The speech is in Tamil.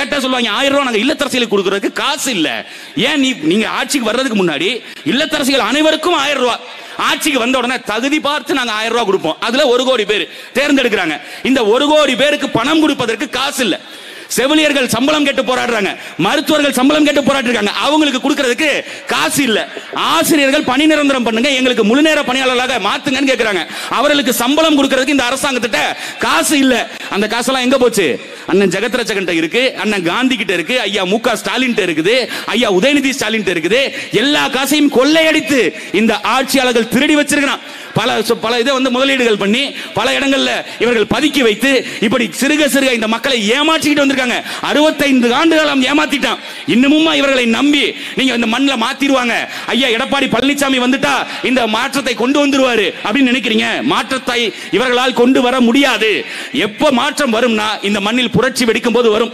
கேட்டா சொல்லுவாங்க 1000 ரூபாய் நாங்க இல்லத்தரசிகளுக்கு கொடுக்கறதுக்கு காசு இல்ல. ஏன் நீங்க ஆட்சிக்கு வர்றதுக்கு முன்னாடி இல்லத்தரசிகள் அனைவருக்கும் 1000 ரூபாய், ஆட்சிக்கு வந்த உடனே தகுதி பார்த்து நாங்க 1000 ரூபாய் கொடுப்போம். அதுல 1 கோடி பேர் தேர்ந்தெடுக்கிறாங்க. இந்த 1 கோடி பேருக்கு பணம் கொடுப்பதற்கு காசு இல்ல. செவிலியர்கள் சம்பளம் கேட்டு போராடுறாங்க, மருத்துவர்கள் சம்பளம் கேட்டு போராடுறாங்க, அவங்களுக்கு கொடுக்கிறதுக்கு காசு இல்ல. ஆசிரியர்கள் பணி நிரந்தரம் பண்ணுங்க, எங்களுக்கு முழு நேர பணியாளர்களாக மாத்துங்கன்னு கேக்குறாங்க, அவர்களுக்கு சம்பளம் கொடுக்கிறதுக்கு இந்த அரசாங்கத்திட்ட காசு இல்ல. அந்த காசெல்லாம் எங்க போச்சு? அண்ணன் ஜெகத்ரட்சகன் இருக்கு, அண்ணன் காந்தி கிட்ட இருக்கு, ஐயா மு.க. ஸ்டாலின் இருக்குது, ஐயா உதயநிதி ஸ்டாலின் இருக்குது. எல்லா காசையும் கொள்ளையடித்து இந்த ஆட்சியாளர்கள் திருடி வச்சிருக்கிறான். பல இதை முதலீடுகள் பண்ணி பல இடங்கள்ல இவர்கள் பதுக்கி வைத்து இப்படி சிறுக சிறுக இந்த மக்களை ஏமாற்றிக்கிட்டு வந்திருக்காங்க. 65 ஆண்டுகாலம் ஏமாத்திட்டான். இன்னமும் இவர்களை நம்பி நீங்க இந்த மண்ணில் மாத்திடுவாங்க, ஐயா எடப்பாடி பழனிசாமி வந்துட்டா இந்த மாற்றத்தை கொண்டு வந்துருவாரு அப்படின்னு நினைக்கிறீங்க. மாற்றத்தை இவர்களால் கொண்டு வர முடியாது. எப்ப மாற்றம் வரும்னா இந்த மண்ணில் புரட்சி வெடிக்கும் போது வரும்.